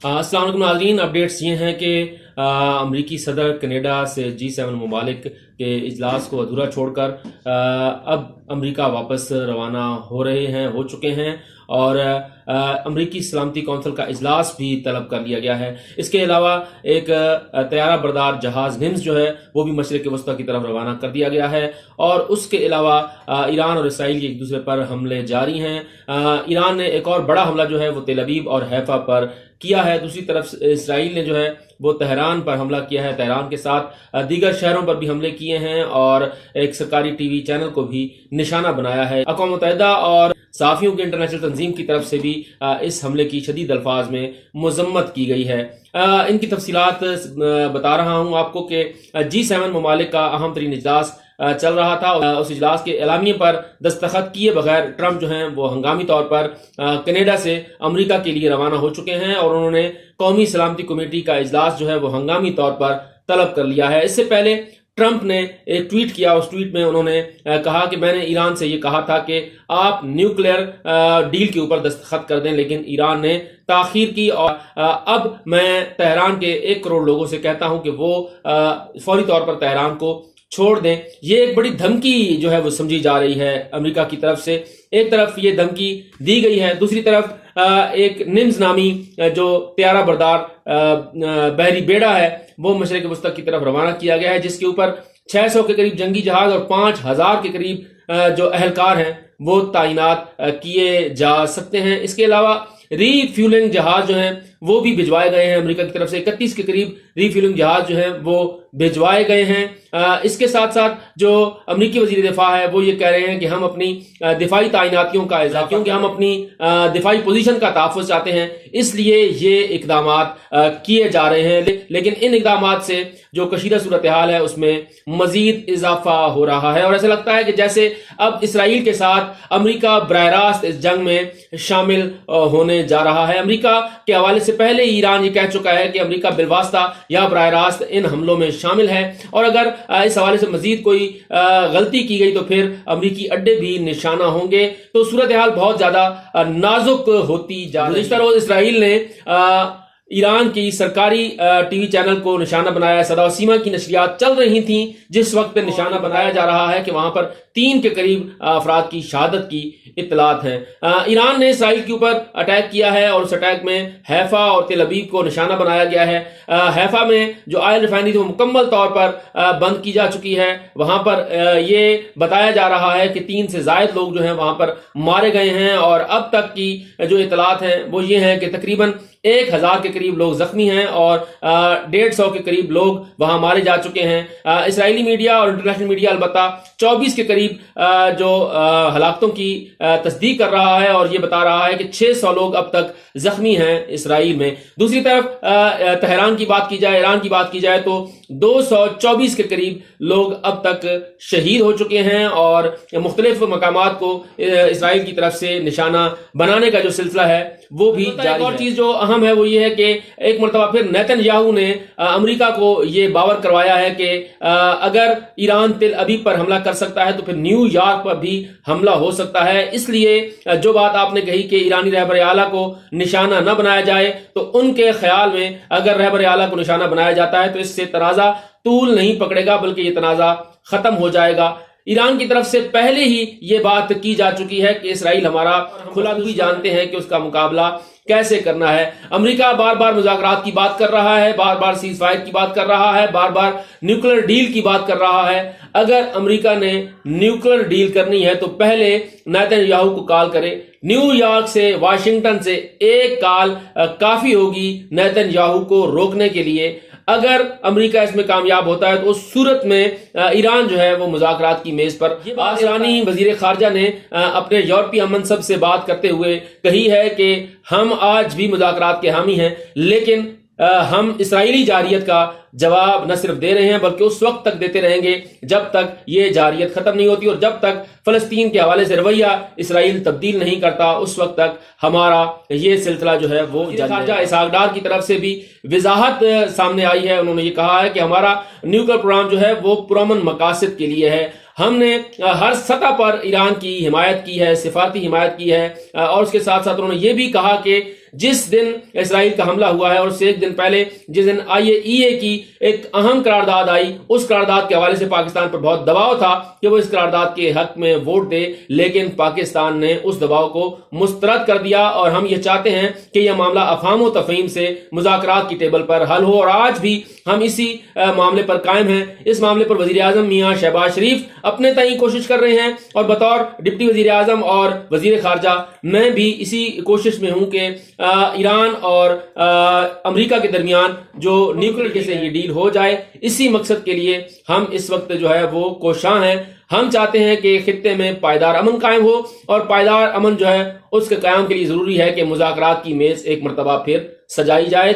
अस्सलाम वालेकुम नाज़रीन। अपडेट्स ये हैं कि अमरीकी सदर कनाडा से G7 ममालिक के इजलास को अधूरा छोड़कर अब अमरीका वापस रवाना हो चुके हैं और अमरीकी सलामती कौंसिल का इजलास भी तलब कर लिया गया है। इसके अलावा एक तैयारा बरदार जहाज निम्स जो है वो भी मशरिक़ वस्ता की तरफ रवाना कर दिया गया है और उसके अलावा ईरान और इसराइल एक दूसरे पर हमले जारी हैं। ईरान ने एक और बड़ा हमला जो है वो तेल अवीव और हैफा पर किया है। दूसरी तरफ इसराइल ने जो है वो तेहरान पर हमला किया है। तेहरान के साथ दीगर शहरों पर भी हमले किए हैं और एक सरकारी टीवी चैनल को भी निशाना बनाया है। अक़वाम मुत्तहिदा और सहाफ़ियों की इंटरनेशनल तंजीम की तरफ से भी इस हमले की शदीद अल्फाज में मजम्मत की गई है। इनकी तफसीलात बता रहा हूँ आपको कि G7 ममालिक का अहम तरीन इजलास चल रहा था। उस इजलास के एलामिये पर दस्तखत किए बगैर ट्रंप जो हैं वो हंगामी तौर पर कनाडा से अमेरिका के लिए रवाना हो चुके हैं और उन्होंने कौमी सलामती कमेटी का इजलास जो है वो हंगामी तौर पर तलब कर लिया है। इससे पहले ट्रंप ने एक ट्वीट किया। उस ट्वीट में उन्होंने कहा कि मैंने ईरान से ये कहा था कि आप न्यूक्लियर डील के ऊपर दस्तखत कर दें, लेकिन ईरान ने ताखीर की और अब मैं तेहरान के 1 करोड़ लोगों से कहता हूं कि वो फौरी तौर पर तेहरान को छोड़ दें। ये एक बड़ी धमकी जो है वो समझी जा रही है अमेरिका की तरफ से। एक तरफ ये धमकी दी गई है, दूसरी तरफ एक निम्स नामी जो तैयारा बरदार बहरी बेड़ा है वो मशरिक़ वस्ता की तरफ रवाना किया गया है, जिसके ऊपर 600 के करीब जंगी जहाज और 5000 के करीब जो अहलकार हैं वो तैनात किए जा सकते हैं। इसके अलावा रीफ्यूलिंग जहाज जो हैं वो भी भिजवाए गए हैं अमेरिका की तरफ से। 31 के करीब रीफ्यूलिंग जहाज जो हैं वो भिजवाए गए हैं। इसके साथ साथ जो अमरीकी वजीर दिफा है वो ये कह रहे हैं कि हम अपनी दिफाई तैनातियों का इजाफा, क्योंकि हम अपनी दिफाई पोजीशन का तहफ़्फ़ुज़ चाहते हैं, इसलिए ये इकदामात किए जा रहे हैं। लेकिन इन इकदामात से जो कशीदा सूरत हाल है उसमें मजीद इजाफा हो रहा है और ऐसा लगता है कि जैसे अब इसराइल के साथ अमरीका बराह रास्त इस जंग में शामिल होने जा रहा है। अमरीका के हवाले से पहले ईरान ये कह चुका है कि अमरीका बिलवास्ता या बराह रास्त इन हमलों में शामिल है और अगर इस हवाले से मजीद कोई गलती की गई तो फिर अमरीकी अड्डे भी निशाना होंगे। तो सूरत हाल बहुत ज्यादा नाजुक होती जा रही है। गुज़िश्ता रोज इसराइल ने ईरान की सरकारी टीवी चैनल को निशाना बनाया। सदा सीमा की नशरियात चल रही थी जिस वक्त निशाना बनाया जा रहा है कि वहां पर 3 के करीब अफराद की शहादत की इत्तलात हैं। ईरान ने इसराइल के ऊपर अटैक किया है और उस अटैक में हैफा और तेल अवीव को निशाना बनाया गया है। हैफा में जो ऑयल रिफाइनरी थी वो मुकम्मल तौर पर बंद की जा चुकी है। वहां पर ये बताया जा रहा है कि 3 से ज्यादा लोग जो हैं वहां पर मारे गए हैं और अब तक की जो इत्तलात हैं वो ये हैं कि तकरीबन 1000 के करीब लोग जख्मी हैं और 150 के करीब लोग वहां मारे जा चुके हैं। इसराइली मीडिया और इंटरनेशनल मीडिया अलबत्ता 24 के करीब जो हलाकतों की तस्दीक कर रहा है और ये बता रहा है कि 600 लोग अब तक जख्मी हैं इसराइल में। दूसरी तरफ तेहरान की बात की जाए, ईरान की बात की जाए तो 224 के करीब लोग अब तक शहीद हो चुके हैं और मुख्तलिफ मकामात को इसराइल की तरफ से निशाना बनाने का जो सिलसिला है वो भी जारी है। एक और चीज जो अहम है वो ये है कि एक मरतबा फिर नेतन्याहू ने अमेरिका को ये बावर करवाया है कि अगर ईरान तेल अवीव पर हमला कर सकता है तो फिर न्यूयॉर्क पर भी हमला हो सकता है। इसलिए जो बात आपने कही कि ईरानी रहबर आला को निशाना न बनाया जाए, तो उनके ख्याल में अगर रहबर आला को निशाना बनाया जाता है तो इससे तनाज़ा तूल नहीं पकड़ेगा बल्कि ये तनाज़ा खत्म हो जाएगा। ईरान की तरफ से पहले ही ये बात की जा चुकी है कि इसराइल हमारा खुला भी जानते हैं कि उसका मुकाबला कैसे करना है। अमेरिका बार बार मुज़ाकरात की बात कर रहा है, बार बार सीज फायर की बात कर रहा है, बार बार न्यूक्लियर डील की बात कर रहा है। अगर अमेरिका ने न्यूक्लियर डील करनी है तो पहले नेतन्याहू को कॉल करे। न्यूयॉर्क से, वाशिंगटन से एक कॉल काफी होगी नेतन्याहू को रोकने के लिए। अगर अमेरिका इसमें कामयाब होता है तो उस सूरत में ईरान जो है वो मुज़ाकरात की मेज पर। ईरानी वजीर खारजा ने अपने यूरोपीय हममनसब से बात करते हुए कही है कि हम आज भी मुज़ाकरात के हामी हैं, लेकिन हम इसराइली जारियत का जवाब न सिर्फ दे रहे हैं बल्कि उस वक्त तक देते रहेंगे जब तक ये जारियत खत्म नहीं होती और जब तक फलस्तीन के हवाले से रवैया इसराइल तब्दील नहीं करता उस वक्त तक हमारा ये सिलसिला जो है वो खारजा इसहाक डार की तरफ से भी वजाहत सामने आई है। उन्होंने ये कहा है कि हमारा न्यूक्लियर प्रोग्राम जो है वो पुरअमन मकासद के लिए है। ہم نے ہر سطح پر ایران کی حمایت کی ہے، سفارتی حمایت کی ہے، اور اس کے ساتھ ساتھ انہوں نے یہ بھی کہا کہ جس دن اسرائیل کا حملہ ہوا ہے اور اس سے ایک دن پہلے جس دن IAEA کی ایک اہم قرارداد آئی، اس قرارداد کے حوالے سے پاکستان پر بہت دباؤ تھا کہ وہ اس قرارداد کے حق میں ووٹ دے، لیکن پاکستان نے اس دباؤ کو مسترد کر دیا، اور ہم یہ چاہتے ہیں کہ یہ معاملہ افہام و تفہیم سے مذاکرات کی ٹیبل پر حل ہو، اور آج بھی ہم اسی معاملے پر قائم ہیں۔ اس معاملے پر وزیر اعظم میاں شہباز شریف اپنے تئیں کوشش کر رہے ہیں، اور بطور ڈپٹی وزیر اعظم اور وزیر خارجہ میں بھی اسی کوشش میں ہوں کہ ایران اور امریکہ کے درمیان جو نیوکلیر کے سے یہ ڈیل ہو جائے۔ اسی مقصد کے لیے ہم اس وقت جو ہے وہ کوشاں ہیں۔ ہم چاہتے ہیں کہ خطے میں پائیدار امن قائم ہو، اور پائیدار امن جو ہے اس کے قیام کے لیے ضروری ہے کہ مذاکرات کی میز ایک مرتبہ پھر سجائی جائے۔